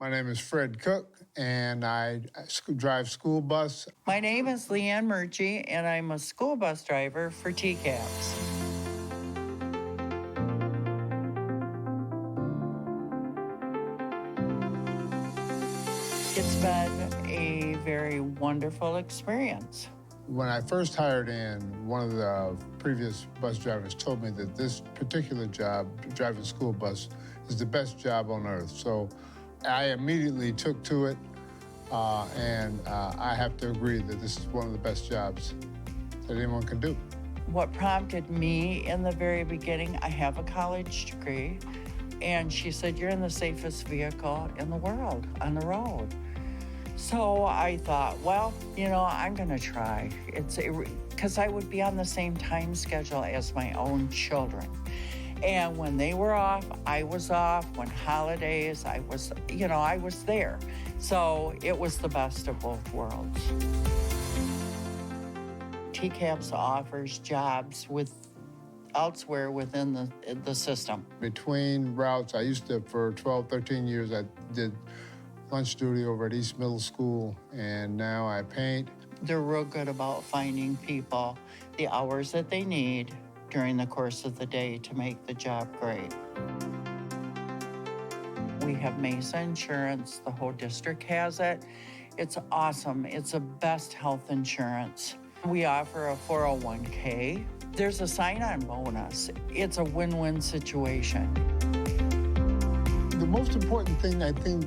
My name is Fred Cook, and I drive school bus. My name is Leanne Murchie, and I'm a school bus driver for TCAPS. It's been a very wonderful experience. When I first hired in, one of the previous bus drivers told me that this particular job, driving school bus, is the best job on earth. So I immediately took to it, and I have to agree that this is one of the best jobs that anyone can do. What prompted me in the very beginning, I have a college degree, and she said, "You're in the safest vehicle in the world on the road." So I thought, well, I'm gonna try. Because I would be on the same time schedule as my own children. And when they were off, I was off. When holidays, I was there. So it was the best of both worlds. TCAPS offers jobs elsewhere within the system. Between routes, I used to, for 12, 13 years, I did lunch duty over at East Middle School, and now I paint. They're real good about finding people the hours that they need during the course of the day to make the job great. We have Mesa Insurance. The whole district has it. It's awesome. It's the best health insurance. We offer a 401k. There's a sign-on bonus. It's a win-win situation. The most important thing, I think,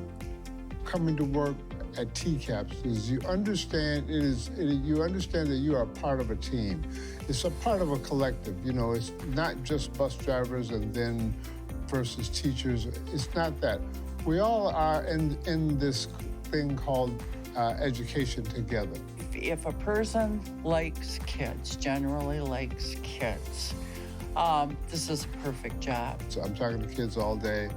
coming to work at TCAPS is you understand that you are a part of a team. It's a part of a collective. It's not just bus drivers and then versus teachers. It's not that. We all are in this thing called education together. If a person generally likes kids, this is a perfect job. So I'm talking to kids all day,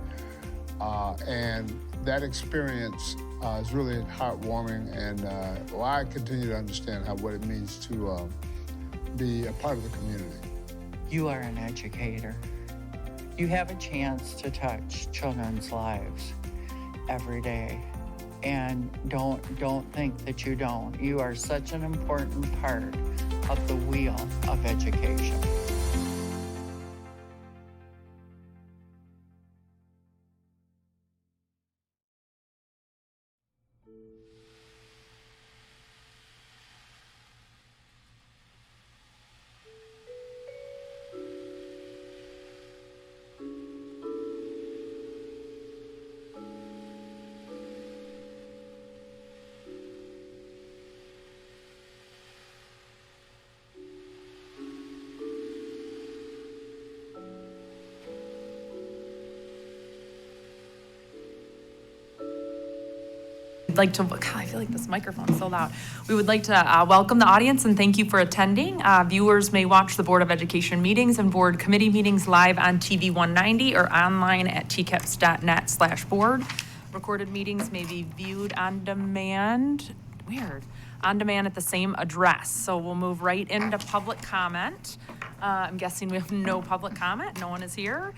and that experience is really heartwarming, and I continue to understand what it means to be a part of the community. You are an educator. You have a chance to touch children's lives every day, and don't think that you don't. You are such an important part of the wheel of education. I feel like this microphone is so loud. We would like to welcome the audience and thank you for attending. Viewers may watch the Board of Education meetings and board committee meetings live on TV 190 or online at tcaps.net/board. Recorded meetings may be viewed on demand. On demand at the same address. So we'll move right into public comment. I'm guessing we have no public comment. No one is here.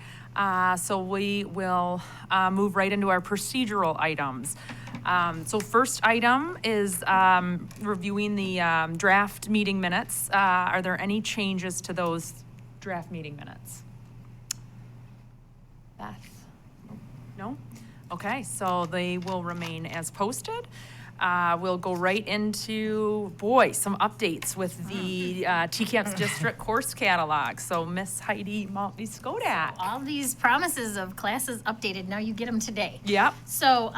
So we will move right into our procedural items. So first item is reviewing the draft meeting minutes. Are there any changes to those draft meeting minutes? Beth? No? Okay, so they will remain as posted. We'll go right into, some updates with the TCAPS district course catalog. So Miss Heidi Maltby-Skodak. All these promises of classes updated, now you get them today. Yep. So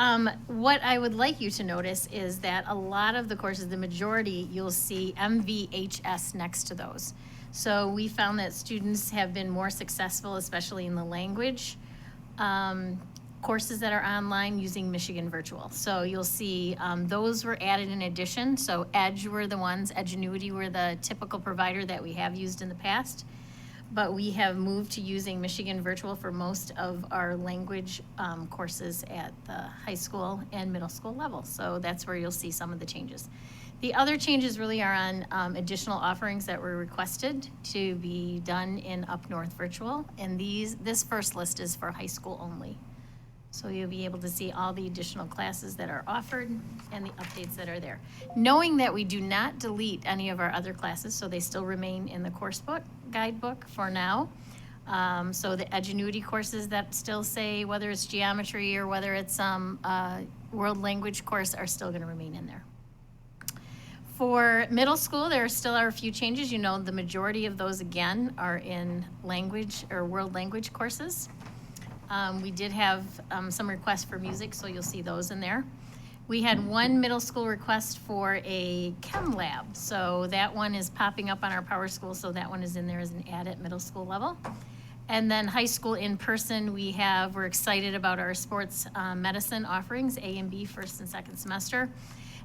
what I would like you to notice is that a lot of the courses, the majority, you'll see MVHS next to those. So we found that students have been more successful, especially in the language courses that are online using Michigan Virtual. So you'll see those were added in addition. So Edge were the ones, Edgenuity were the typical provider that we have used in the past. But we have moved to using Michigan Virtual for most of our language courses at the high school and middle school level. So that's where you'll see some of the changes. The other changes really are on additional offerings that were requested to be done in Up North Virtual. And this first list is for high school only. So you'll be able to see all the additional classes that are offered and the updates that are there. Knowing that we do not delete any of our other classes, so they still remain in the course book, guidebook for now. So the Edgenuity courses that still say, whether it's geometry or whether it's world language course, are still gonna remain in there. For middle school, there still are a few changes. You know, the majority of those, again, are in language or world language courses. We did have some requests for music, so you'll see those in there. We had one middle school request for a chem lab, so that one is popping up on our Power School, so that one is in there as an add at middle school level. And then high school in person, we're excited about our sports medicine offerings, A and B, first and second semester.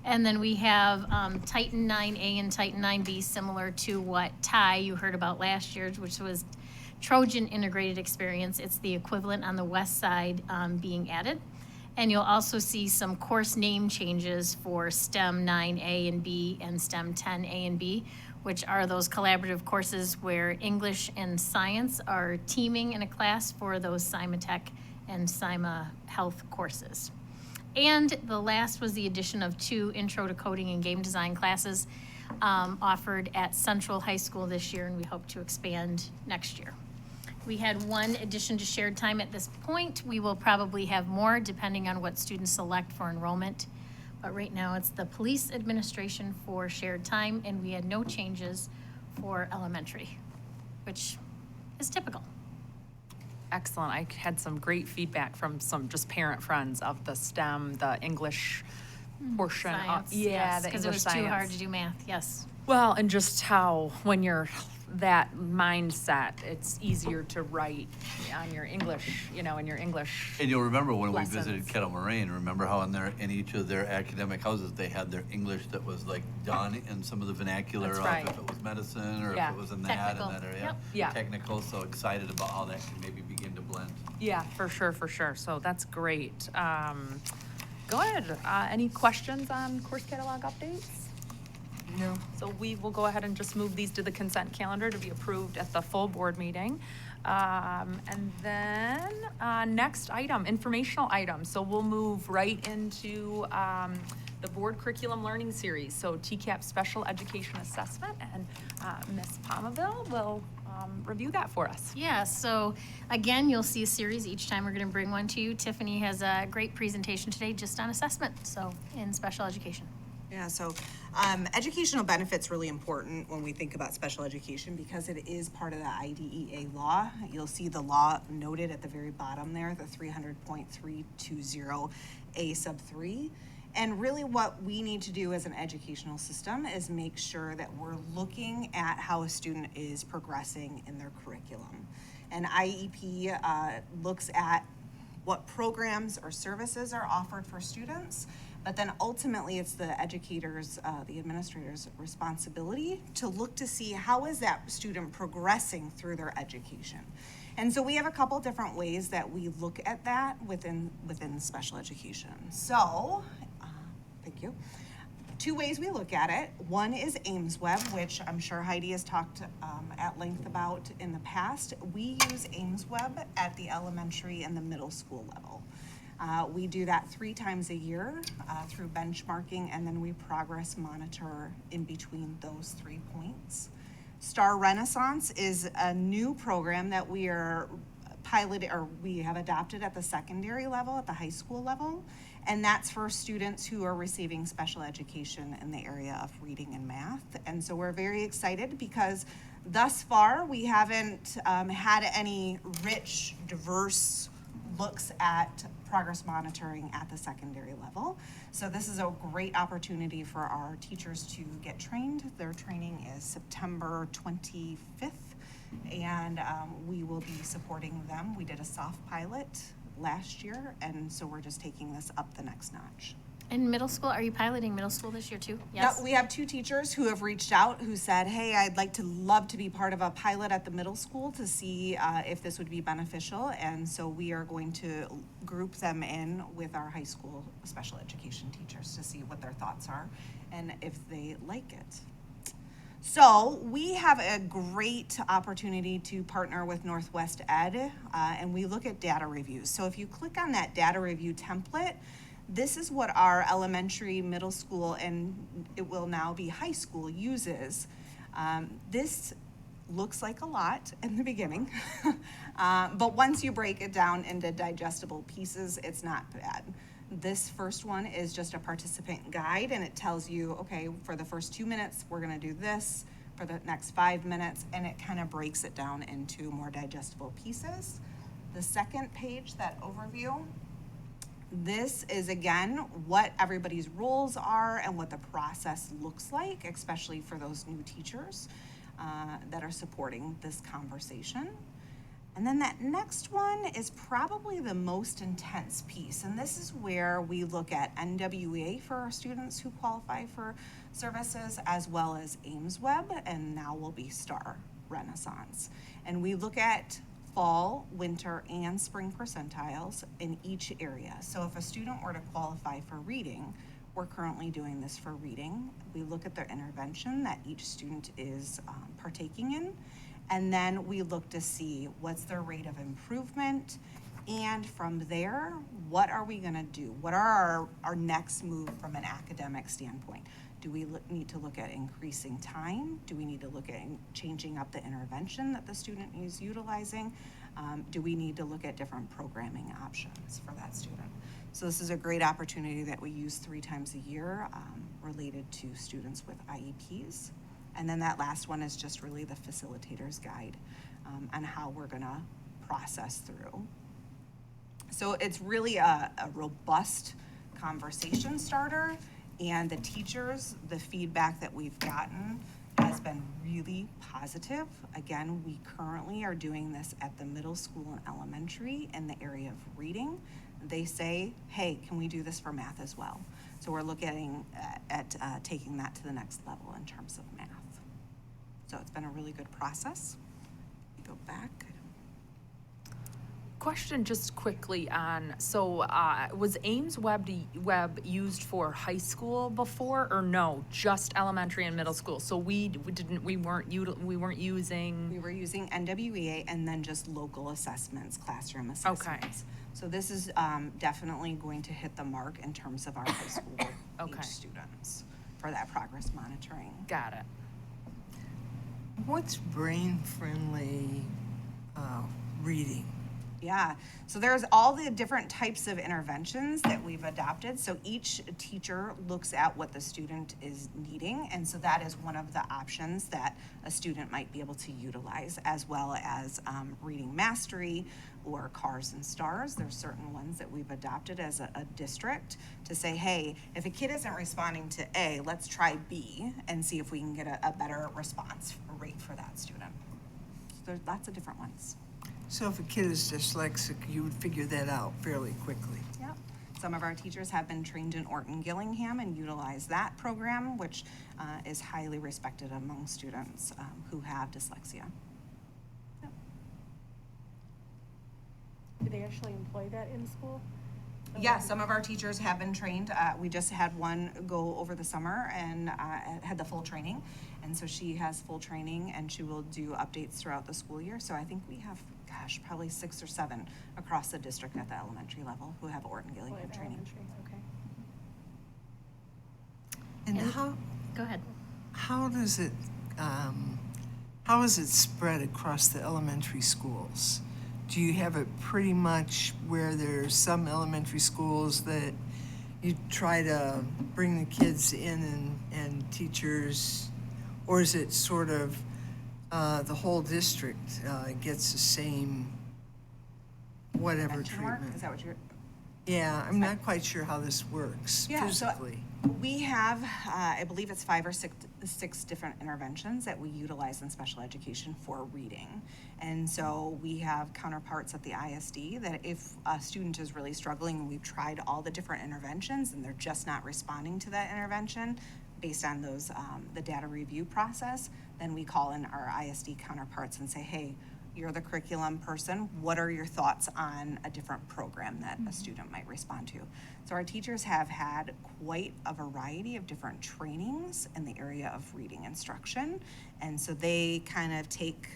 And then we have Titan 9A and Titan 9B, similar to what you heard about last year, which was Trojan Integrated Experience. It's the equivalent on the west side being added. And you'll also see some course name changes for STEM 9A and B and STEM 10A and B, which are those collaborative courses where English and science are teaming in a class for those ScimaTech and Scima Health courses. And the last was the addition of 2 Intro to Coding and Game Design classes offered at Central High School this year, and we hope to expand next year. We had 1 addition to shared time at this point. We will probably have more depending on what students select for enrollment. But right now, it's the police administration for shared time, and we had no changes for elementary, which is typical. Excellent. I had some great feedback from some just parent friends of the STEM, the English portion. Science, Yeah, yes, the because it English was too hard science. to do math, yes. Well, and just how, when you're that mindset, it's easier to write on your English, in your English. And you'll remember when lessons. we visited Kettle Moraine, remember how in each of their academic houses, they had their English that was like done in some of the vernacular That's of right. if it was medicine or Yeah. if it was in that Technical. and that area. Yep. Yeah. Technical, so excited about how that can maybe begin to blend. Yeah, for sure. So that's great. Go ahead. Any questions on course catalog updates? No. So we will go ahead and just move these to the consent calendar to be approved at the full board meeting. And then next item, informational item. So we'll move right into the board curriculum learning series. So TCAP special education assessment, and Ms. Palmaville will review that for us. Yeah, so again, you'll see a series each time we're gonna bring one to you. Tiffany has a great presentation today just on assessment, so in special education. Yeah, so educational benefit's really important when we think about special education because it is part of the IDEA law. You'll see the law noted at the very bottom there, the 300.320A sub 3. And really what we need to do as an educational system is make sure that we're looking at how a student is progressing in their curriculum. And IEP looks at what programs or services are offered for students, but then ultimately it's the educators, the administrators' responsibility to look to see how is that student progressing through their education. And so we have a couple different ways that we look at that within special education. So, thank you. 2 ways we look at it. One is AIMSweb, which I'm sure Heidi has talked at length about in the past. We use AIMSweb at the elementary and the middle school level. We do that 3 times a year through benchmarking, and then we progress monitor in between those 3 points. Star Renaissance is a new program that we are piloted, or we have adopted at the secondary level, at the high school level, and that's for students who are receiving special education in the area of reading and math. And so we're very excited because thus far we haven't had any rich, diverse looks at progress monitoring at the secondary level. So this is a great opportunity for our teachers to get trained. Their training is September 25th, and we will be supporting them. We did a soft pilot last year, and so we're just taking this up the next notch. In middle school, are you piloting middle school this year too? No, Yes? we have 2 teachers who have reached out who said, hey, I'd love to be part of a pilot at the middle school to see if this would be beneficial. And so we are going to group them in with our high school special education teachers to see what their thoughts are and if they like it. So we have a great opportunity to partner with Northwest Ed, and we look at data reviews. So if you click on that data review template, this is what our elementary, middle school, and it will now be high school uses. This looks like a lot in the beginning, but once you break it down into digestible pieces, it's not bad. This first one is just a participant guide, and it tells you, okay, for the first 2 minutes, we're gonna do this, for the next 5 minutes, and it kind of breaks it down into more digestible pieces. The second page, that overview, this is again what everybody's roles are and what the process looks like, especially for those new teachers that are supporting this conversation. And then that next one is probably the most intense piece. And this is where we look at NWEA for our students who qualify for services, as well as AIMSweb, and now will be STAR Renaissance. And we look at fall, winter, and spring percentiles in each area. So if a student were to qualify for reading, we're currently doing this for reading. We look at their intervention that each student is partaking in. And then we look to see what's their rate of improvement. And from there, what are we gonna do? What are our next move from an academic standpoint? Do we need to look at increasing time? Do we need to look at changing up the intervention that the student is utilizing? Do we need to look at different programming options for that student? So this is a great opportunity that we use 3 times a year related to students with IEPs. And then that last one is just really the facilitator's guide on how we're gonna process through. So it's really a robust conversation starter, and the teachers, the feedback that we've gotten has been really positive. Again, we currently are doing this at the middle school and elementary in the area of reading. They say, hey, can we do this for math as well? So we're looking at taking that to the next level in terms of math. So it's been a really good process. Go back. Question just quickly on, so was AIMSweb used for high school before, or no, just elementary and middle school? So we weren't using. We were using NWEA and then just local assessments, classroom assessments. So this is definitely going to hit the mark in terms of our high school age students for that progress monitoring. Got it. What's brain-friendly reading? Yeah, so there's all the different types of interventions that we've adopted. So each teacher looks at what the student is needing, and so that is one of the options that a student might be able to utilize, as well as reading mastery or CARS and STARS. There's certain ones that we've adopted as a district to say, hey, if a kid isn't responding to A, let's try B and see if we can get a better response rate for that student. So there's lots of different ones. So if a kid is dyslexic, you would figure that out fairly quickly. Yep. Some of our teachers have been trained in Orton Gillingham and utilize that program, which is highly respected among students who have dyslexia. Yep. Do they actually employ that in school? Yeah, some of our teachers have been trained. We just had one go over the summer and had the full training. And so she has full training and she will do updates throughout the school year. So I think we have, gosh, probably 6 or 7 across the district at the elementary level who have Orton Gillingham training. Okay. And And- how Go ahead. is it spread across the elementary schools? Do you have it pretty much where there's some elementary schools that you try to bring the kids in and teachers, or is it sort of the whole district gets the same whatever Intervention work, treatment? is that what you're? Yeah, I'm not quite sure how this works Yeah, so physically. we have, I believe it's 5 or 6 different interventions that we utilize in special education for reading. And so we have counterparts at the ISD that if a student is really struggling and we've tried all the different interventions and they're just not responding to that intervention based on those, the data review process, then we call in our ISD counterparts and say, hey, you're the curriculum person. What are your thoughts on a different program that a student might respond to? So our teachers have had quite a variety of different trainings in the area of reading instruction. And so they kind of take,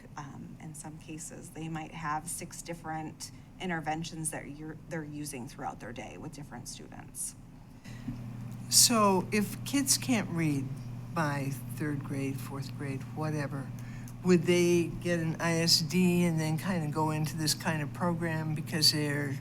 in some cases, they might have 6 different interventions that they're using throughout their day with different students. So if kids can't read by 3rd grade, 4th grade, whatever, would they get an ISD and then kind of go into this kind of program because they're...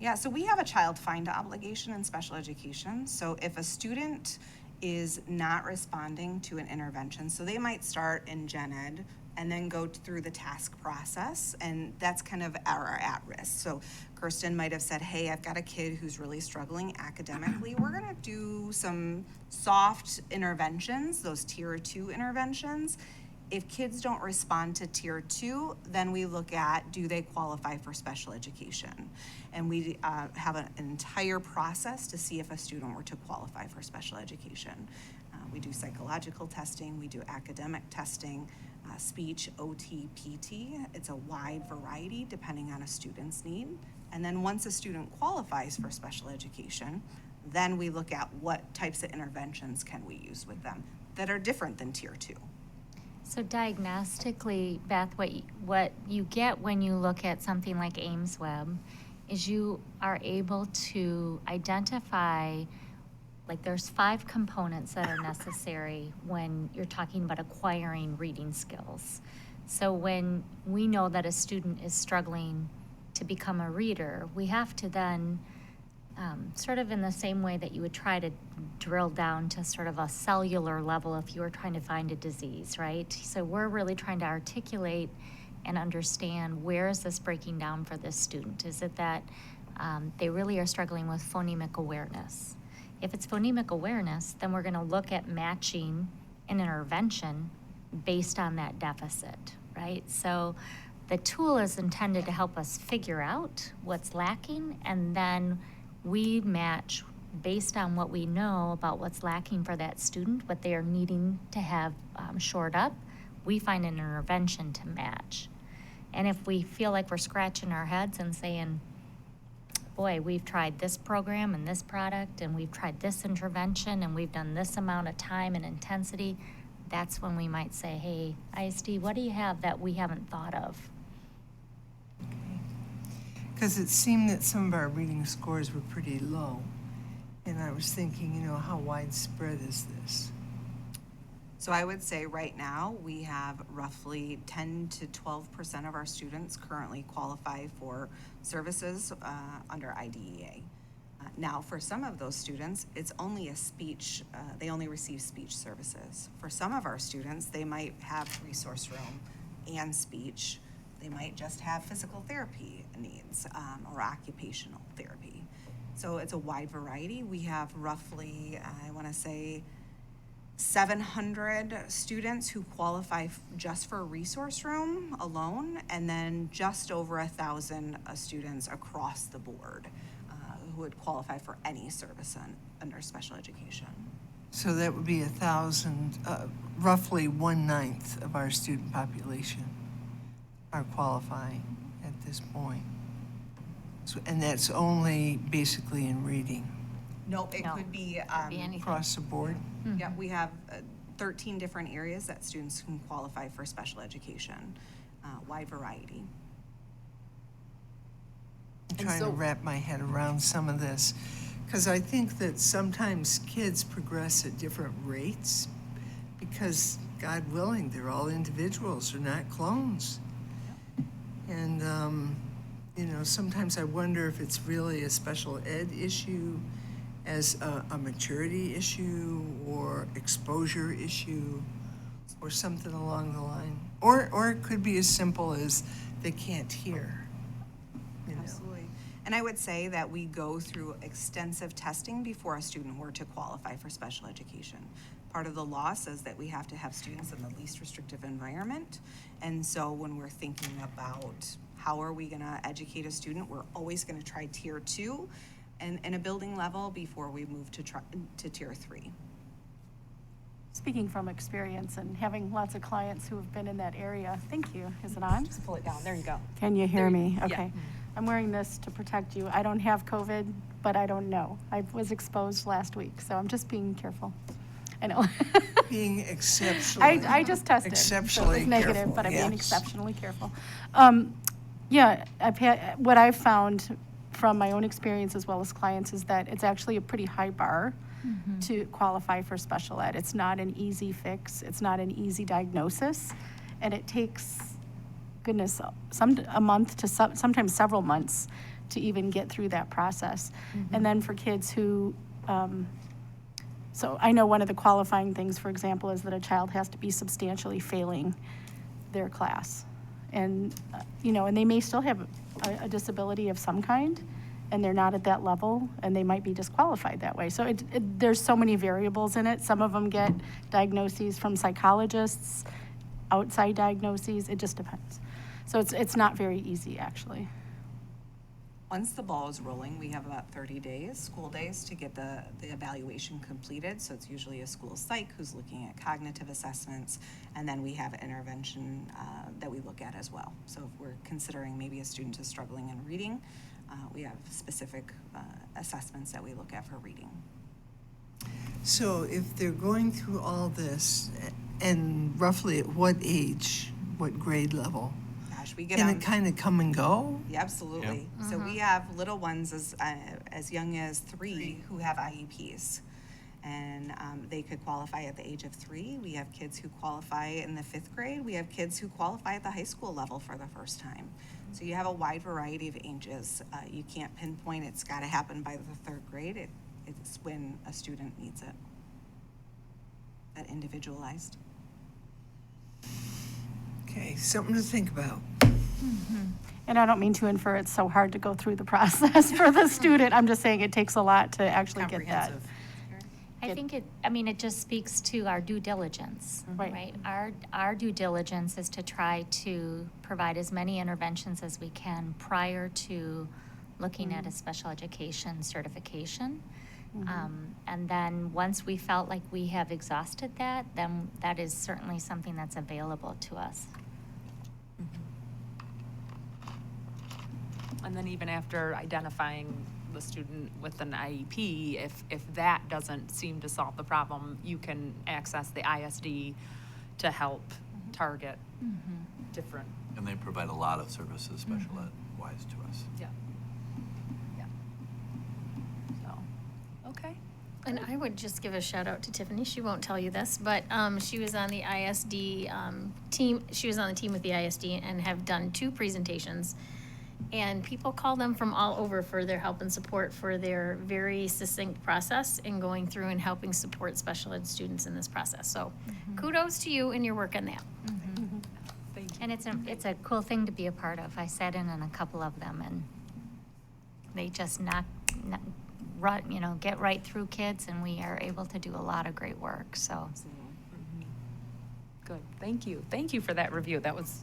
Yeah, so we have a child find obligation in special education. So if a student is not responding to an intervention, so they might start in gen ed and then go through the task process, and that's kind of our at risk. So Kirsten might have said, hey, I've got a kid who's really struggling academically. We're gonna do some soft interventions, those tier 2 interventions. If kids don't respond to tier 2, then we look at, do they qualify for special education? And we have an entire process to see if a student were to qualify for special education. We do psychological testing, we do academic testing, speech, OT, PT. It's a wide variety depending on a student's need. And then once a student qualifies for special education, then we look at what types of interventions can we use with them that are different than tier 2. So diagnostically, Beth, what you get when you look at something like AimsWeb is you are able to identify, like there's 5 components that are necessary when you're talking about acquiring reading skills. So when we know that a student is struggling to become a reader, we have to then sort of in the same way that you would try to drill down to sort of a cellular level if you were trying to find a disease, right? So we're really trying to articulate and understand, where is this breaking down for this student? Is it that they really are struggling with phonemic awareness? If it's phonemic awareness, then we're gonna look at matching an intervention based on that deficit, right? So the tool is intended to help us figure out what's lacking, and then we match based on what we know about what's lacking for that student, what they are needing to have shored up. We find an intervention to match. And if we feel like we're scratching our heads and saying, boy, we've tried this program and this product, and we've tried this intervention, and we've done this amount of time and intensity, that's when we might say, hey, ISD, what do you have that we haven't thought of? Because it seemed that some of our reading scores were pretty low. And I was thinking, how widespread is this? So I would say right now, we have roughly 10 to 12% of our students currently qualify for services under IDEA. Now, for some of those students, it's only a speech, they only receive speech services. For some of our students, they might have resource room and speech. They might just have physical therapy needs or occupational therapy. So it's a wide variety. We have roughly, I want to say, 700 students who qualify just for a resource room alone, and then just over 1,000 students across the board who would qualify for any service under special education. So that would be 1,000, roughly 1/9 of our student population are qualifying at this point. So, and that's only basically in reading, Nope, it No. could be, Could be anything. across the board. yeah, we have 13 different areas that students can qualify for special education, wide variety. I'm trying to wrap my head around some of this, because I think that sometimes kids progress at different rates, because God willing, they're all individuals, they're not clones. And, sometimes I wonder if it's really a special ed issue as a maturity issue or exposure issue or something along the line. Or it could be as simple as they can't hear. Absolutely. And I would say that we go through extensive testing before a student were to qualify for special education. Part of the law says that we have to have students in the least restrictive environment. And so when we're thinking about how are we gonna educate a student, we're always gonna try tier 2 and in a building level before we move to tier 3. speaking from experience and having lots of clients who have been in that area. Thank you. Is it on? Just pull it down. There you go. Can you hear me? yeah. Okay. I'm wearing this to protect you. I don't have COVID, but I don't know. I was exposed last week, so I'm just being careful. I know. Being exceptionally. I just tested. Exceptionally so it was negative, careful, but I'm being yes. exceptionally careful. Yeah, what I've found from my own experience as well as clients is that it's actually a pretty high bar to qualify for special ed. It's not an easy fix. It's not an easy diagnosis, and it takes, goodness, a month to sometimes several months to even get through that process. And then for kids who, so I know one of the qualifying things, for example, is that a child has to be substantially failing their class. And, and they may still have a disability of some kind, and they're not at that level, and they might be disqualified that way. So there's so many variables in it. Some of them get diagnoses from psychologists, outside diagnoses. It just depends. So it's not very easy, actually. Once the ball is rolling, we have about 30 days, school days, to get the evaluation completed. So it's usually a school psych who's looking at cognitive assessments, and then we have intervention that we look at as well. So if we're considering maybe a student is struggling in reading, we have specific assessments that we look at for reading. So if they're going through all this, and roughly at what age, what grade level? Gosh, we get Can on. it kind of come and go? Yeah, absolutely. So we have little ones as young as 3 who have IEPs, and they could qualify at the age of 3. We have kids who qualify in the 5th grade. We have kids who qualify at the high school level for the first time. So you have a wide variety of ages. You can't pinpoint it's got to happen by the 3rd grade. It's when a student needs it. That individualized. Okay, something to think about. And I don't mean to infer it's so hard to go through the process for the student. I'm just saying it takes a lot to actually get that. I think it just speaks to our due diligence, Right. right? Our due diligence is to try to provide as many interventions as we can prior to looking at a special education certification. And then once we felt like we have exhausted that, then that is certainly something that's available to us. And then even after identifying the student with an IEP, if that doesn't seem to solve the problem, you can access the ISD to help target different. And they provide a lot of services, special ed wise, to us. Yeah. Yeah. So, okay. And I would just give a shout out to Tiffany. She won't tell you this, but she was on the ISD team. She was on the team with the ISD and have done 2 presentations. And people call them from all over for their help and support for their very succinct process in going through and helping support special ed students in this process. So kudos to you and your work on that. Thank you. And it's a cool thing to be a part of. I sat in on a couple of them, and they just get right through kids, and we are able to do a lot of great work, so. Good, thank you. Thank you for that review. That was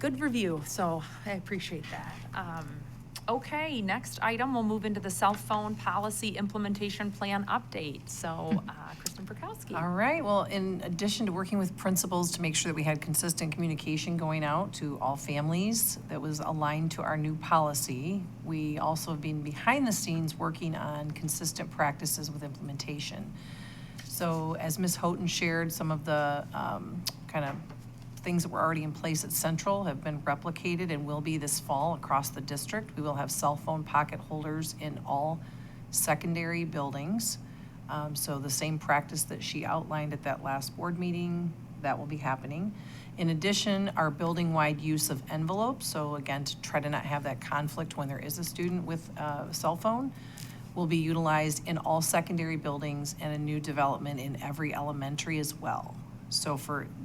good review, so I appreciate that. Okay, next item, we'll move into the cell phone policy implementation plan update. So, Kristen Perkowski. All right, well, in addition to working with principals to make sure that we had consistent communication going out to all families that was aligned to our new policy, we also have been behind the scenes working on consistent practices with implementation. So as Ms. Houghton shared, some of the kind of things that were already in place at Central have been replicated and will be this fall across the district. We will have cell phone pocket holders in all secondary buildings. So the same practice that she outlined at that last board meeting, that will be happening. In addition, our building-wide use of envelopes, so again, to try to not have that conflict when there is a student with a cell phone, will be utilized in all secondary buildings and a new development in every elementary as well. So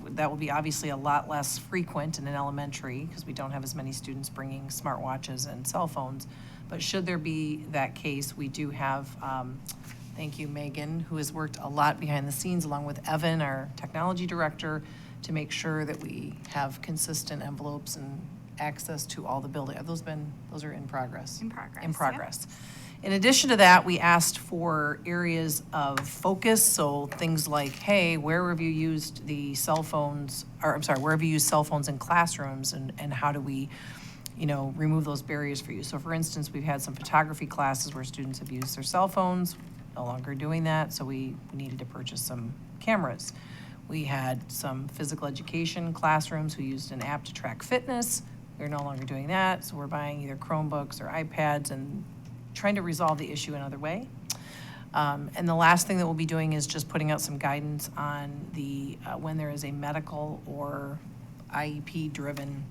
that will be obviously a lot less frequent in an elementary because we don't have as many students bringing smartwatches and cell phones. But should there be that case, we do have, thank you, Megan, who has worked a lot behind the scenes along with Evan, our technology director, to make sure that we have consistent envelopes and access to all the buildings. Those are in progress? In progress, In progress. In addition to that, we asked for areas of focus, so things like, hey, where have you used the cell phones, or I'm sorry, where have you used cell phones in classrooms, and how do we, remove those barriers for you? So for instance, we've had some photography classes where students have used their cell phones, no longer doing that, so we needed to purchase some cameras. We had some physical education classrooms who used an app to track fitness. We're no longer doing that, so we're buying either Chromebooks or iPads and trying to resolve the issue another way. And the last thing that we'll be doing is just putting out some guidance on the, when there is a medical or IEP-driven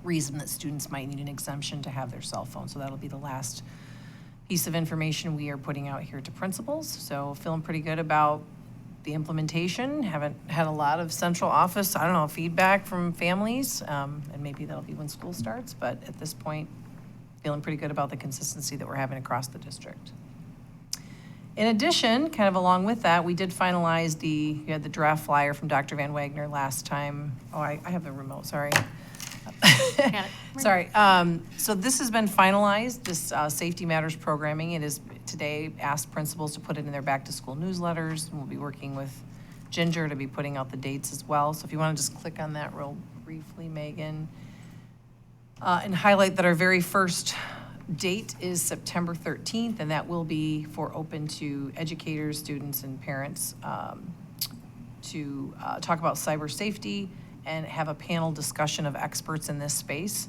reason that students might need an exemption to have their cell phone. So that'll be the last piece of information we are putting out here to principals. So feeling pretty good about the implementation. Haven't had a lot of central office, feedback from families, and maybe that'll be when school starts, but at this point, feeling pretty good about the consistency that we're having across the district. In addition, kind of along with that, we did finalize you had the draft flyer from Dr. Van Wagner last time. Oh, I have the remote, sorry. Sorry. So this has been finalized, this Safety Matters programming. It is today asked principals to put it in their back-to-school newsletters, and we'll be working with Ginger to be putting out the dates as well. So if you want to just click on that real briefly, Megan. And highlight that our very first date is September 13th, and that will be open to educators, students, and parents to talk about cyber safety and have a panel discussion of experts in this space.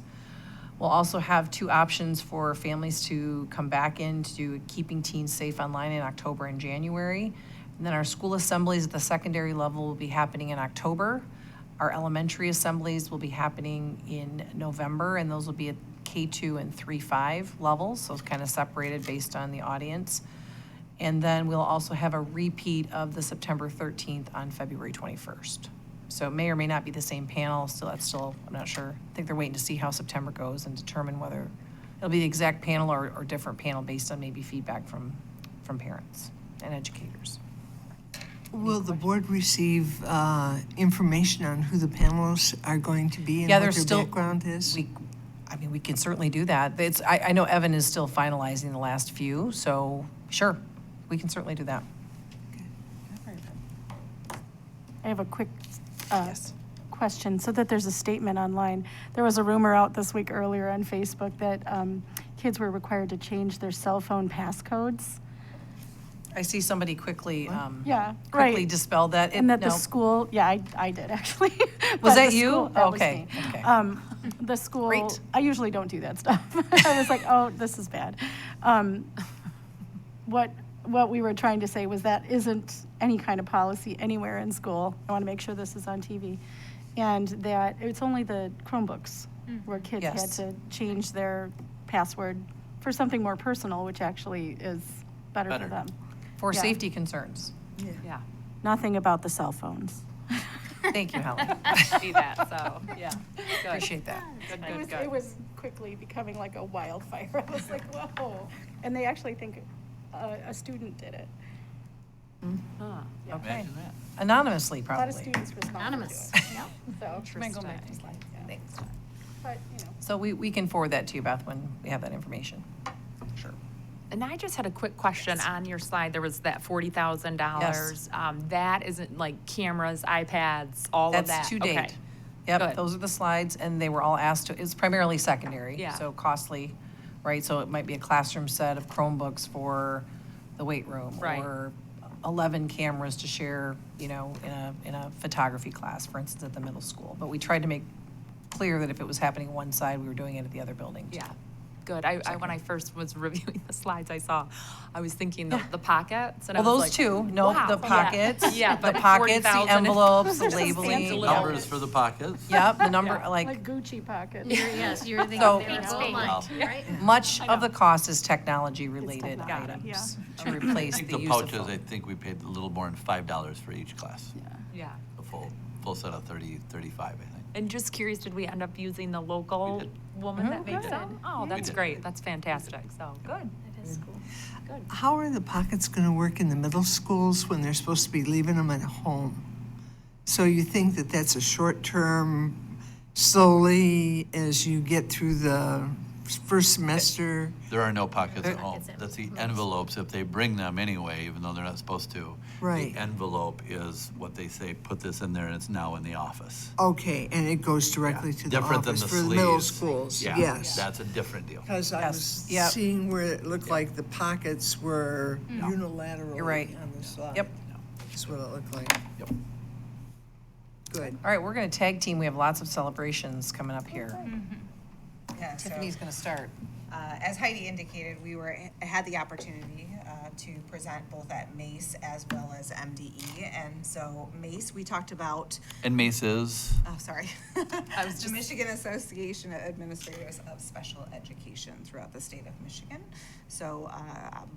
We'll also have 2 options for families to come back into keeping teens safe online in October and January. And then our school assemblies at the secondary level will be happening in October. Our elementary assemblies will be happening in November, and those will be at K2 and 3-5 levels, so it's kind of separated based on the audience. And then we'll also have a repeat of the September 13th on February 21st. So it may or may not be the same panel, I'm not sure. I think they're waiting to see how September goes and determine whether it'll be the exact panel or different panel based on maybe feedback from parents and educators. Will the board receive information on who the panelists are going to be and what their background is? We can certainly do that. I know Evan is still finalizing the last few, so sure, we can certainly do that. I have a quick Yes. question, so that there's a statement online. There was a rumor out this week earlier on Facebook that kids were required to change their cell phone passcodes. I see somebody quickly Yeah, quickly right. dispelled that. And that the No. school, yeah, I did actually. Was But that the you? school- that was Okay, me. okay. The school, Great. I usually don't do that stuff. I was like, oh, this is bad. What we were trying to say was that isn't any kind of policy anywhere in school. I want to make sure this is on TV. And that it's only the Chromebooks where kids had Yes. to change their password for something more personal, which actually is better for Better. them. For Yeah. safety concerns. Yeah. Nothing about the cell phones. Thank you, Helen. See that, so, yeah. Good. Appreciate that. Good, It good, was, good. it was quickly becoming like a wildfire. I was like, whoa. And they actually think a student did it. Huh. Okay. Imagine that. Anonymously, A probably. lot of students responded Anonymous. to it. Yep. So, might go back to Interesting. slide, yeah. Thanks. But, you know. So we can forward that to you, Beth, when we have that information. Sure. And I just had a quick question on your slide. There was that $40,000. That isn't like cameras, iPads, all of that? That's to Okay. date. Yep, Good. those are the slides, and they were all asked to, it's primarily secondary. Yeah. So costly, right? So it might be a classroom set of Chromebooks for the weight room. Right. Or 11 cameras to share, in a photography class, for instance, at the middle school. But we tried to make clear that if it was happening on one side, we were doing it at the other building. too. Yeah, good. When I first was reviewing the slides, I was thinking the pockets. And I Well, was those like, two, no, wow. the pockets. Yeah, The but pockets, the 40,000 envelopes, the Just fancy labeling. little- Numbers for the pockets. Yep, the number, Like Gucci pockets. Yes, you're thinking So- they're Thanks, gold Bing. lined, right? much of the cost is technology-related technology, items yeah. to I replace think the the use of pouches, I phone. think we paid a little more than $5 for each class. Yeah. A full set of 35, I think. And just curious, did we end up using the local did. woman that Mhm. makes We it? did. Oh, that's did. great. That's fantastic. So, good. That is cool. Good. How are the pockets going to work in the middle schools when they're supposed to be leaving them at home? So you think that that's a short term, slowly as you get through the first semester. There are no pockets at home. Pockets at That's the most. envelopes, if they bring them anyway, even though they're not supposed to. Right. The envelope is what they say, put this in there, and it's now in the office. Okay, and it goes directly to the Different than office the for the middle sleeves. schools, Yeah, yes. that's a different deal. Because I Yes, was yep. seeing where it looked like the pockets were unilaterally You're right. on the side. Yep. That's what it looked like. Yep. Good. All right, we're going to tag team. We have lots of celebrations coming up here. Yeah, so, Tiffany's going to start. as Heidi indicated, had the opportunity to present both at MACE as well as MDE. And so MACE, we talked about, And Mace is, oh, sorry. The Michigan Association of Administrators of Special Education throughout the state of Michigan. So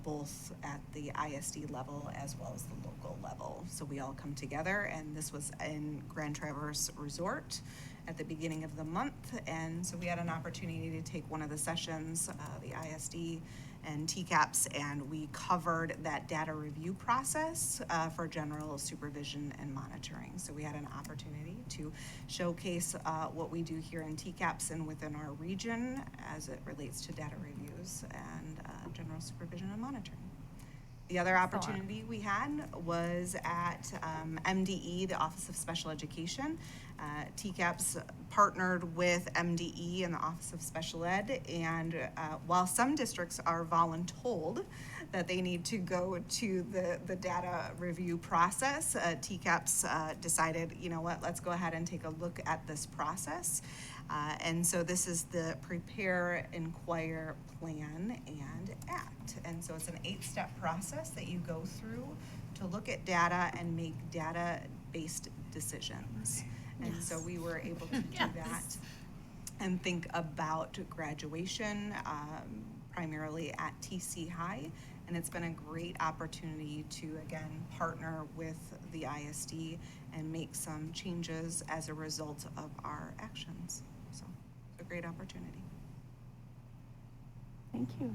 both at the ISD level as well as the local level. So we all come together, and this was in Grand Traverse Resort at the beginning of the month. And so we had an opportunity to take one of the sessions, the ISD and TCAPS, and we covered that data review process for general supervision and monitoring. So we had an opportunity to showcase what we do here in TCAPS and within our region as it relates to data reviews and general supervision and monitoring. The other opportunity we had was at MDE, the Office of Special Education. TCAPS partnered with MDE and the Office of Special Ed, and while some districts are voluntold that they need to go to the data review process, TCAPS decided, you know what, let's go ahead and take a look at this process. And so this is the Prepare, Inquire, Plan, and Act. And so it's an 8-step process that you go through to look at data and make data-based decisions. And so we were able to do that and think about graduation, primarily at TC High. And it's been a great opportunity to, again, partner with the ISD and make some changes as a result of our actions. So it's a great opportunity. Thank you.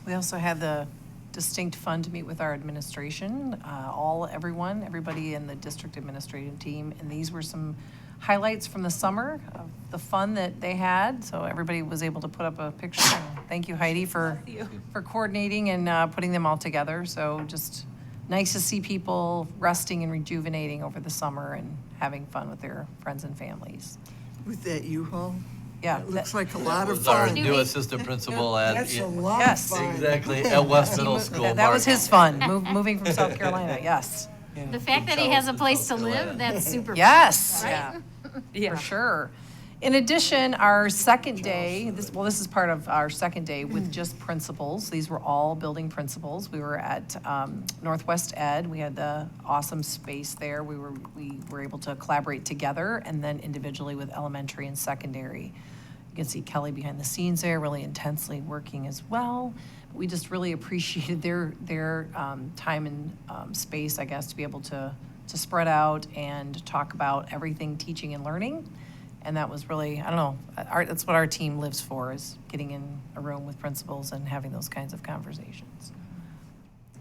We also had the distinct fun to meet with our administration, everybody in the district administrative team. And these were some highlights from the summer of the fun that they had. So everybody was able to put up a picture. And thank you, Heidi, for coordinating and putting them all together. So just nice to see people resting and rejuvenating over the summer and having fun with their friends and families. With that U-Haul? Yeah. It looks like a lot of was our fun. new assistant principal at. That's a lot of Yes. fun. Exactly, at West Middle School. That was Mark. his fun, moving from South Carolina, yes. The fact that he has a place to live, that's super. fun, Yes, right? for sure. In addition, our second day, this is part of our second day with just principals. These were all building principals. We were at Northwest Ed. We had the awesome space there. We were able to collaborate together and then individually with elementary and secondary. You can see Kelly behind the scenes there, really intensely working as well. We just really appreciated their time and space, I guess, to be able to spread out and talk about everything teaching and learning. And that was really, I don't know, that's what our team lives for, is getting in a room with principals and having those kinds of conversations.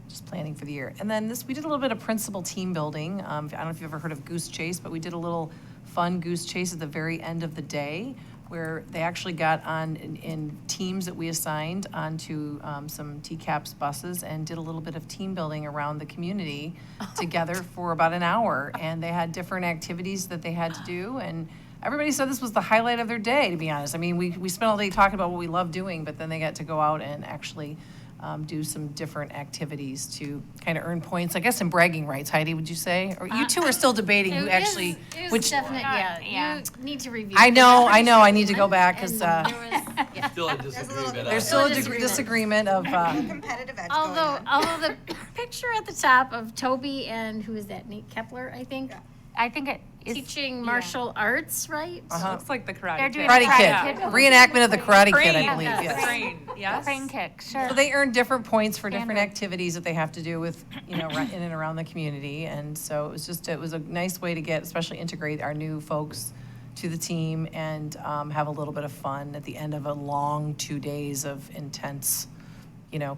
Just planning for the year. And then we did a little bit of principal team building. I don't know if you've ever heard of Goose Chase, but we did a little fun Goose Chase at the very end of the day, where they actually got on in teams that we assigned onto some TCAPS buses and did a little bit of team building around the community together for about an hour. And they had different activities that they had to do, and everybody said this was the highlight of their day, to be honest. I mean, we spent all day talking about what we love doing, but then they got to go out and actually do some different activities to kind of earn points, I guess, in bragging rights. Heidi, would you say? Or you two are still debating who actually, It was which, definite, yeah. Yeah. You need to review. I know, I'm I pretty need to sure go one, back, 'cause, and there was- yeah. Still a disagreement. there's still a disagreement. disagreement of, Competitive edge going on. Although the picture at the top of Toby and who is that, Nate Kepler, I think, I think it is. teaching yeah. martial arts, right? Looks like the Karate They're Kid. doing Karate Karate Kid, Kid. reenactment of the Karate Kid, I Crane. believe, yes. Crane, yes. Crane kick, sure. So they earn different points for different Standard. activities that they have to do with, in and around the community. And so it was a nice way to especially integrate our new folks to the team and have a little bit of fun at the end of a long 2 days of intense,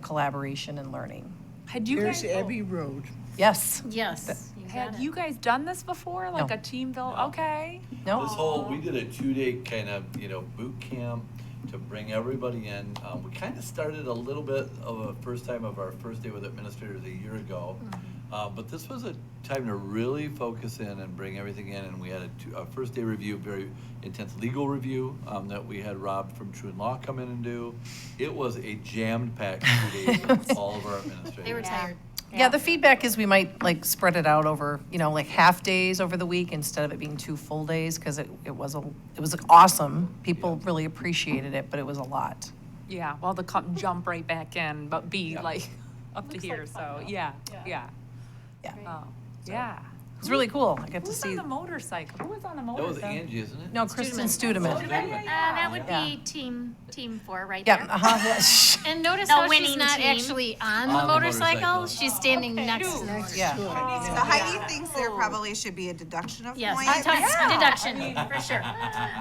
collaboration and learning. Had you There's guys, Abbey Road. Yes. Yes. you got had it. you guys done this before? Like No. a team build? Okay. No? We did a 2-day kind of, boot camp to bring everybody in. We kind of started a little bit of a first time of our first day with administrators a year ago. But this was a time to really focus in and bring everything in, and we had a first day review, very intense legal review that we had Rob from Truant Law come in and do. It was a jammed-packed 2 days with all of our administrators. They were tired. Yeah, the feedback is we might like spread it out over, like half days over the week instead of it being 2 full days, because it was awesome. People really appreciated it, but it was a lot. Yeah, well, to come jump right back in, but be like up to here, so, yeah. Yeah. Oh, yeah. It was really cool. I got to Who's see. on the motorcycle? Who was on the That was motorcycle? Angie, isn't it? No, Kristen Studeman. That would Yeah. be team 4 right Yeah, there. yeah. And notice The how she's winning not team. actually on the On the motorcycle. motorcycle. She's standing next to the Yeah. So Heidi thinks there probably should be a deduction of Yes, points. deduction, for sure.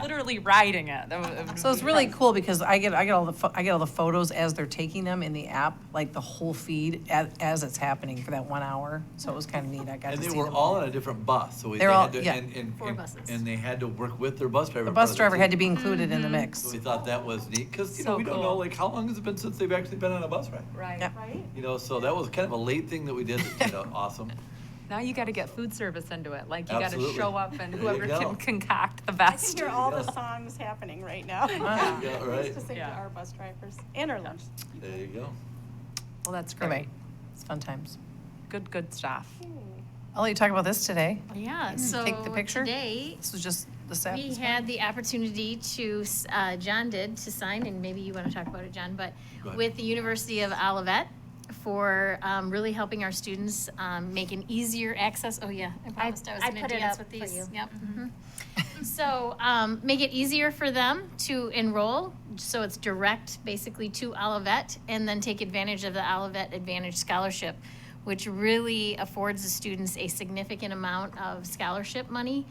Literally riding it. That was- So it's really cool because I get all the photos as they're taking them in the app, like the whole feed as it's happening for that 1 hour. So it was kind of neat. I got And to they see were them all on a different bus, so They they were all- had to, yeah. and 4 buses. and they had to work with their bus driver. The part bus of driver had to team. be included in the So mix. we thought that was neat, because, So we don't cool. know, like, how long has it been since they've actually been on a bus ride? Right. Yeah. So that was kind of a late thing that we did, that's awesome. Now you gotta get food service into it, like you gotta Absolutely. show up and There whoever you go. can concoct the I best. can hear all the Yeah. songs happening right now. Yeah, right. Just to sing to Yeah. our bus drivers and our lunch. There you go. Well, that's great. Anyway, it's fun times. Good stuff. I'll let you talk about this today. Yeah, so Take the picture. today, This was just the set. we had the opportunity to, John did, to sign, and maybe you want to talk about it, John, but Go ahead. with the University of Olivet for really helping our students make an easier access. Oh, yeah, I promised I was I going put to it dance up with for these. you. Yep. So make it easier for them to enroll, so it's direct basically to Olivet, and then take advantage of the Olivet Advantage Scholarship, which really affords the students a significant amount of scholarship money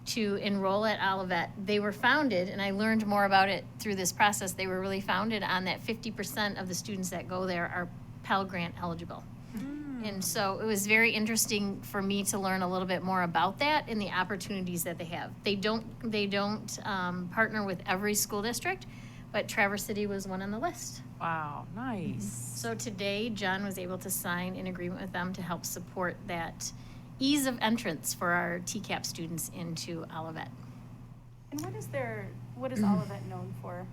to enroll at Olivet. They were founded, and I learned more about it through this process, they were really founded on that 50% of the students that go there are Pell Grant eligible. And so it was very interesting for me to learn a little bit more about that and the opportunities that they have. They don't partner with every school district, but Traverse City was one on the list. Wow, nice. So today, John was able to sign an agreement with them to help support that ease of entrance for our TCAP students into Olivet. And what is Olivet known for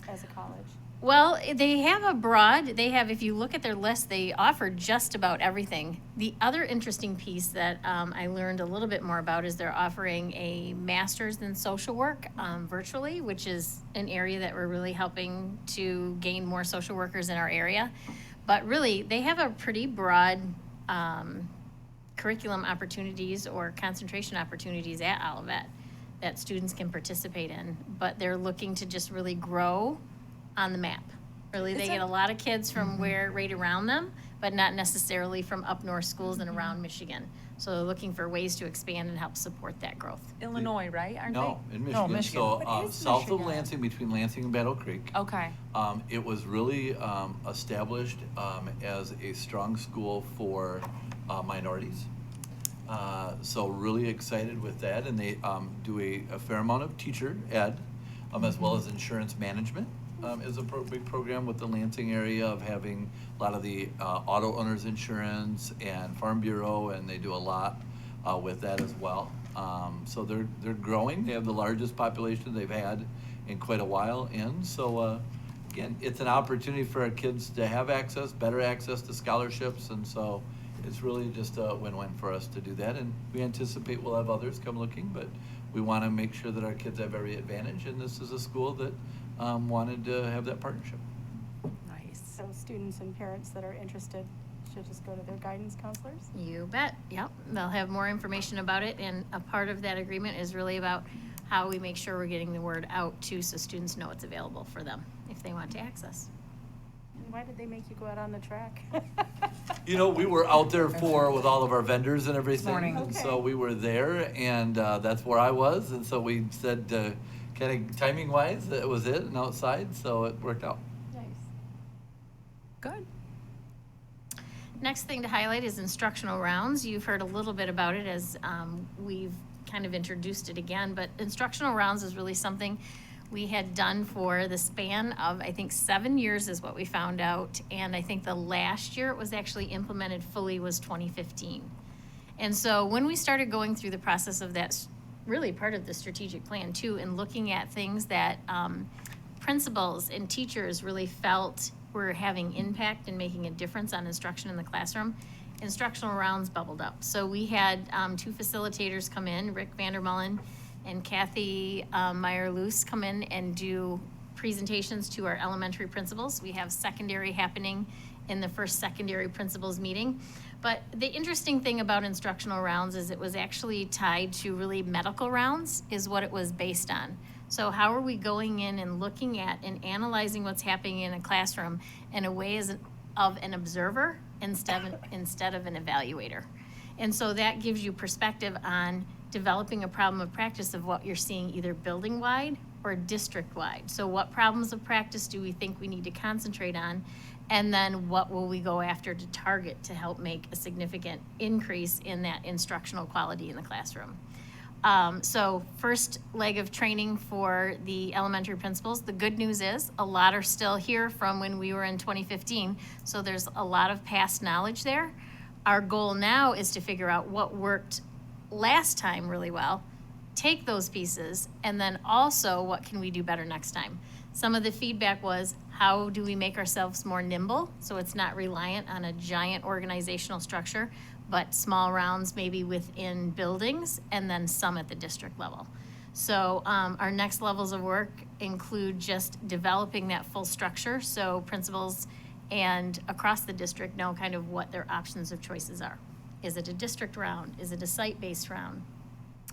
as a college? Well, they have if you look at their list, they offer just about everything. The other interesting piece that I learned a little bit more about is they're offering a master's in social work virtually, which is an area that we're really helping to gain more social workers in our area. But really, they have a pretty broad curriculum opportunities or concentration opportunities at Olivet that students can participate in. But they're looking to just really grow on the map. Really, they get a lot of kids from right around them, but not necessarily from up north schools and around Michigan. So they're looking for ways to expand and help support that growth. Illinois, right? Aren't No, in Michigan. Michigan. So, What is south of Michigan? Lansing, between Lansing and Battle Creek. they? Okay. It was really established as a strong school for minorities. So really excited with that, and they do a fair amount of teacher ed, as well as insurance management. Is a big program with the Lansing area of having a lot of the auto owners insurance and Farm Bureau, and they do a lot with that as well. So they're growing. They have the largest population they've had in quite a while, and so again, it's an opportunity for our kids to have better access to scholarships, and so it's really just a win-win for us to do that. And we anticipate we'll have others come looking, but we want to make sure that our kids have every advantage, and this is a school that wanted to have that partnership. Nice. So students and parents that are interested should just go to their guidance counselors? You bet, yep. They'll have more information about it, and a part of that agreement is really about how we make sure we're getting the word out too, so students know it's available for them if they want to access. And why did they make you go out on the track? We were out there with all of our vendors and everything. morning. And so Okay. we were there, and that's where I was. And so we said, kind of timing wise, that was it, and outside, so it worked out. Nice. Good. Next thing to highlight is instructional rounds. You've heard a little bit about it as we've kind of introduced it again, but instructional rounds is really something we had done for the span of, I think, 7 years is what we found out. And I think the last year it was actually implemented fully was 2015. And so when we started going through the process of that, really part of the strategic plan too, and looking at things that principals and teachers really felt were having impact and making a difference on instruction in the classroom, instructional rounds bubbled up. So we had 2 facilitators come in, Rick Vandermullen and Kathy Meyer-Luce, come in and do presentations to our elementary principals. We have secondary happening in the first secondary principals meeting. But the interesting thing about instructional rounds is it was actually tied to really medical rounds is what it was based on. So how are we going in and looking at and analyzing what's happening in a classroom in a way of an observer instead of an evaluator? And so that gives you perspective on developing a problem of practice of what you're seeing either building-wide or district-wide. So what problems of practice do we think we need to concentrate on? And then what will we go after to target to help make a significant increase in that instructional quality in the classroom? So first leg of training for the elementary principals. The good news is a lot are still here from when we were in 2015. So there's a lot of past knowledge there. Our goal now is to figure out what worked last time really well, take those pieces, and then also what can we do better next time? Some of the feedback was, how do we make ourselves more nimble so it's not reliant on a giant organizational structure, but small rounds maybe within buildings and then some at the district level. So our next levels of work include just developing that full structure so principals and across the district know kind of what their options of choices are. Is it a district round? Is it a site-based round?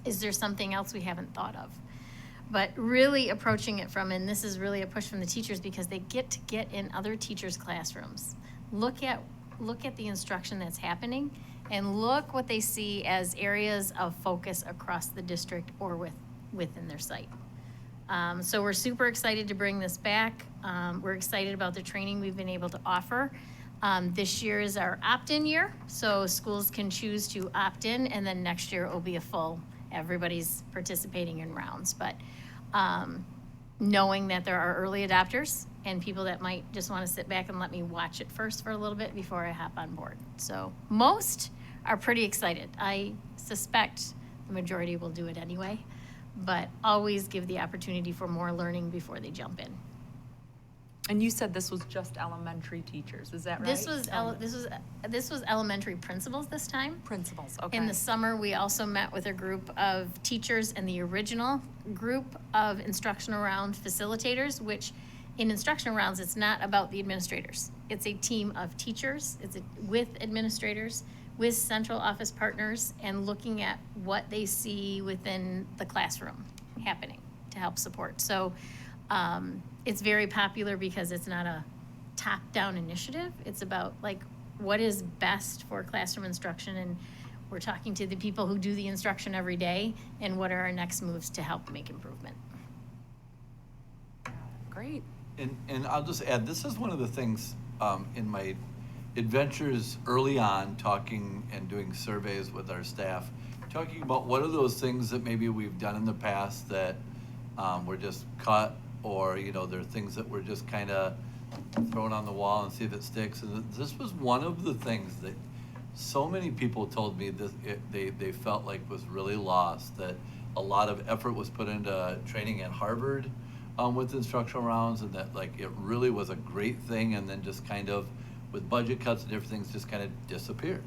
Is there something else we haven't thought of? But really approaching it from, and this is really a push from the teachers because they get in other teachers' classrooms. Look at the instruction that's happening and look what they see as areas of focus across the district or within their site. So we're super excited to bring this back. We're excited about the training we've been able to offer. This year is our opt-in year, so schools can choose to opt in, and then next year it will be a full, everybody's participating in rounds. But knowing that there are early adopters and people that might just want to sit back and let me watch it first for a little bit before I hop on board. So most are pretty excited. I suspect the majority will do it anyway, but always give the opportunity for more learning before they jump in. And you said this was just elementary teachers, is that right? This was elementary principals this time. Principals, okay. In the summer, we also met with a group of teachers and the original group of instructional round facilitators, which in instructional rounds, it's not about the administrators. It's a team of teachers, with administrators, with central office partners, and looking at what they see within the classroom happening to help support. So it's very popular because it's not a top-down initiative. It's about like what is best for classroom instruction, and we're talking to the people who do the instruction every day and what are our next moves to help make improvement. Great. And I'll just add, this is one of the things in my adventures early on, talking and doing surveys with our staff, talking about what are those things that maybe we've done in the past that were just cut, or there are things that were just kind of thrown on the wall and see if it sticks. And this was one of the things that so many people told me that they felt like was really lost, that a lot of effort was put into training at Harvard with instructional rounds, and that like it really was a great thing, and then just kind of with budget cuts and different things just kind of disappeared.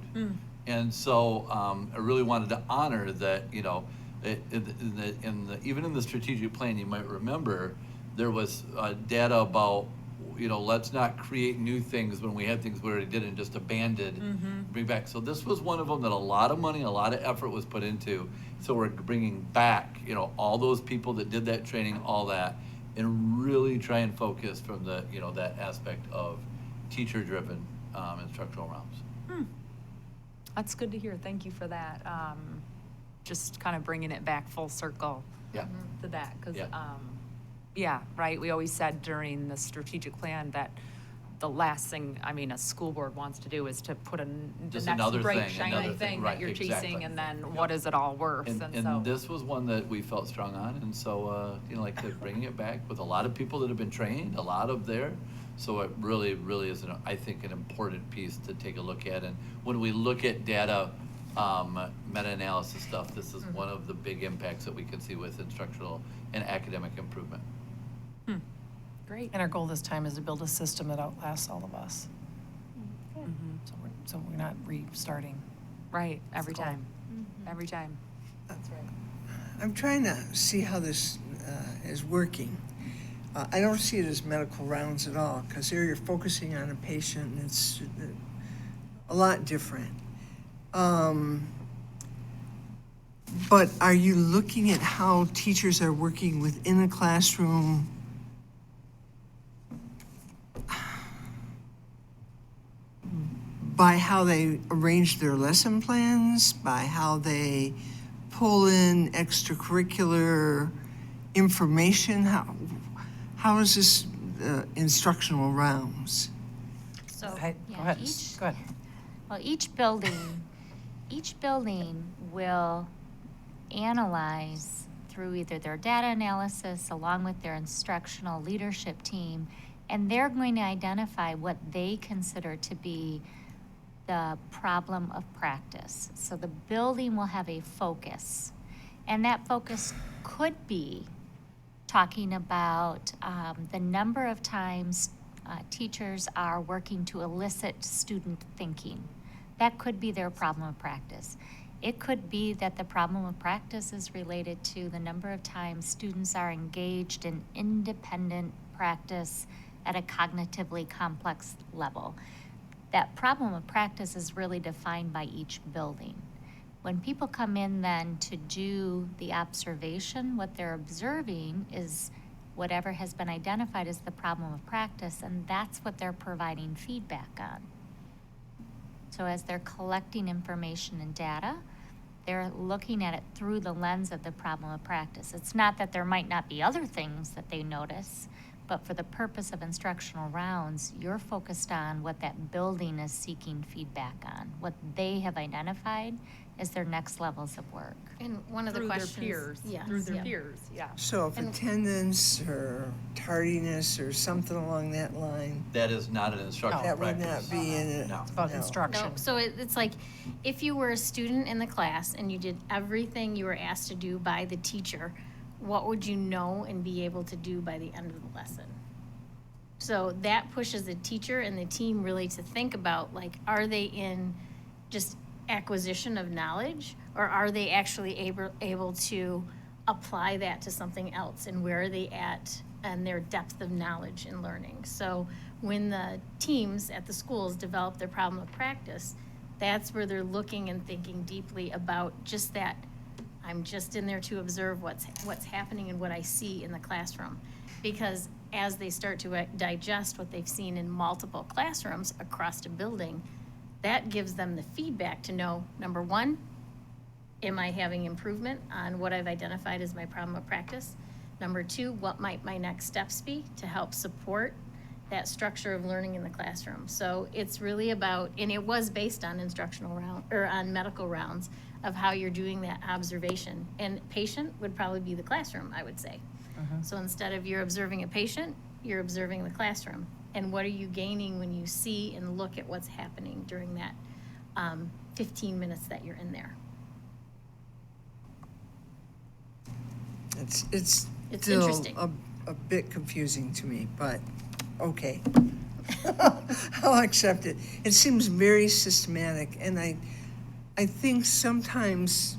And so I really wanted to honor that, even in the strategic plan, you might remember there was data about, let's not create new things when we had things we already did and just abandoned, bring back. So this was one of them that a lot of money, a lot of effort was put into. So we're bringing back, all those people that did that training, all that, and really try and focus from the, that aspect of teacher-driven instructional rounds. That's good to hear. Thank you for that. Just kind of bringing it back full circle Yeah. to that. Because, Yeah. yeah, right, we always said during the strategic plan that the last thing, I mean, a school board wants to do is to put the Just next another bright, thing, shiny another thing, thing right, that you're exactly. chasing, and then what is it all worth? And, And so, this was one that we felt strong on, and so, like I said, bringing it back with a lot of people that have been trained, a lot of there. So it really, really is, I think, an important piece to take a look at. And when we look at data, meta-analysis stuff, this is one of the big impacts that we can see with instructional and academic improvement. great. And our goal this time is to build a system that outlasts all of us. So we're not restarting. Right, every the goal. time, every time. I'm trying to see how this is working. I don't see it as medical rounds at all, because there you're focusing on a patient, and it's a lot different. But are you looking at how teachers are working within a classroom? By how they arrange their lesson plans, by how they pull in extracurricular information? How is this instructional rounds? So, Go yeah, ahead, each- go ahead. Well, each building will analyze through either their data analysis along with their instructional leadership team, and they're going to identify what they consider to be the problem of practice. So the building will have a focus, and that focus could be talking about the number of times teachers are working to elicit student thinking. That could be their problem of practice. It could be that the problem of practice is related to the number of times students are engaged in independent practice at a cognitively complex level. That problem of practice is really defined by each building. When people come in then to do the observation, what they're observing is whatever has been identified as the problem of practice, and that's what they're providing feedback on. So as they're collecting information and data, they're looking at it through the lens of the problem of practice. It's not that there might not be other things that they notice, but for the purpose of instructional rounds, you're focused on what that building is seeking feedback on, what they have identified as their next levels of work. And one of the Through their questions. peers, Yes, through their yeah. peers, yeah. So if attendance or tardiness or something along that line, That is not an instructional that would practice. not be in it. No. It's about No. instruction. No, so it's like, if you were a student in the class and you did everything you were asked to do by the teacher, what would you know and be able to do by the end of the lesson? So that pushes the teacher and the team really to think about, like, are they in just acquisition of knowledge, or are they actually able to apply that to something else, and where are they at and their depth of knowledge and learning? So when the teams at the schools develop their problem of practice, that's where they're looking and thinking deeply about just that. I'm just in there to observe what's happening and what I see in the classroom. Because as they start to digest what they've seen in multiple classrooms across a building, that gives them the feedback to know, number one, am I having improvement on what I've identified as my problem of practice? Number two, what might my next steps be to help support that structure of learning in the classroom? So it's really about, and it was based on instructional round, or on medical rounds of how you're doing that observation. And patient would probably be the classroom, I would say. So instead of you're observing a patient, you're observing the classroom. And what are you gaining when you see and look at what's happening during that 15 minutes that you're in there? It's It's still interesting. a bit confusing to me, but okay. I'll accept it. It seems very systematic, and I think sometimes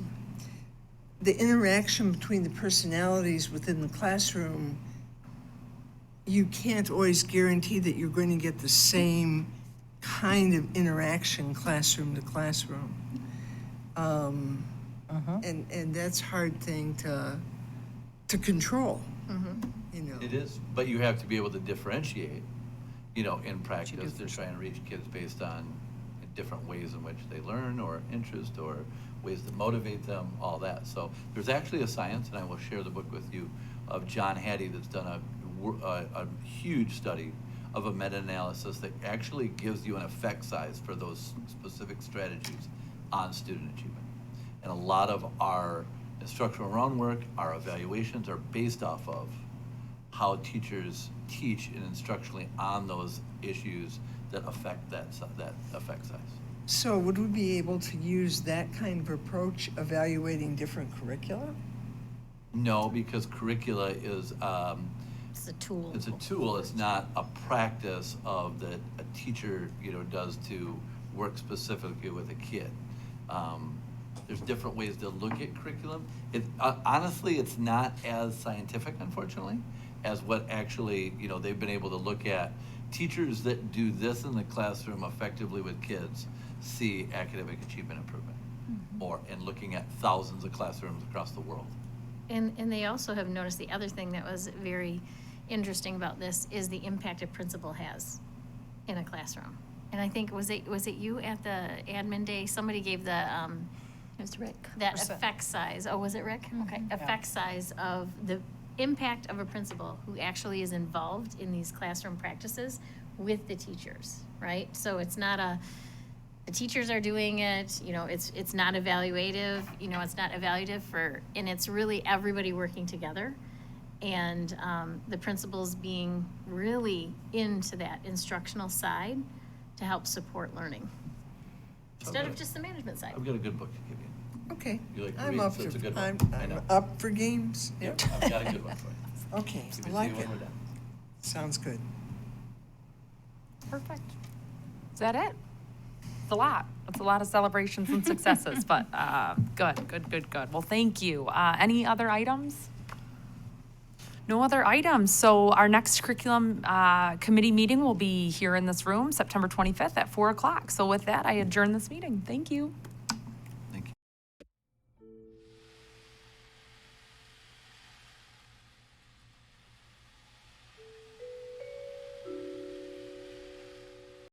the interaction between the personalities within the classroom, you can't always guarantee that you're going to get the same kind of interaction classroom to classroom. And that's a hard thing to control, you know. It is, but you have to be able to differentiate, in practice. They're trying to reach kids based on different ways in which they learn, or interest, or ways that motivate them, all that. So there's actually a science, and I will share the book with you, of John Hattie that's done a huge study of a meta-analysis that actually gives you an effect size for those specific strategies on student achievement. And a lot of our instructional groundwork, our evaluations are based off of how teachers teach and instructionally on those issues that affect that effect size. So would we be able to use that kind of approach evaluating different curricula? No, because curricula is, It's a tool. it's a tool, it's not a practice of that a teacher, does to work specifically with a kid. There's different ways to look at curriculum. Honestly, it's not as scientific, unfortunately, as what actually, they've been able to look at. Teachers that do this in the classroom effectively with kids see academic achievement improvement, and looking at thousands of classrooms across the world. And they also have noticed the other thing that was very interesting about this is the impact a principal has in a classroom. And I think, was it you at the admin day, somebody gave the, It was Rick. that effect size, oh, was it Rick? Okay, effect size of the impact of a principal who actually is involved in these classroom practices with the teachers, right? So it's not the teachers are doing it, it's not evaluative, it's not evaluative and it's really everybody working together. And the principals being really into that instructional side to help support learning. Instead of just the management side. I've got a good book to give you. Okay. You like to I'm read, up so it's a for, good one. I'm, I know. I'm up for games. Yep, I've got a good one for you. Okay, Give I it like to you it. when we're done. Sounds good. Perfect. Is that it? It's a lot. It's a lot of celebrations and successes, but good. Well, thank you. Any other items? No other items. So our next curriculum committee meeting will be here in this room, September 25th at 4 o'clock. So with that, I adjourn this meeting. Thank you.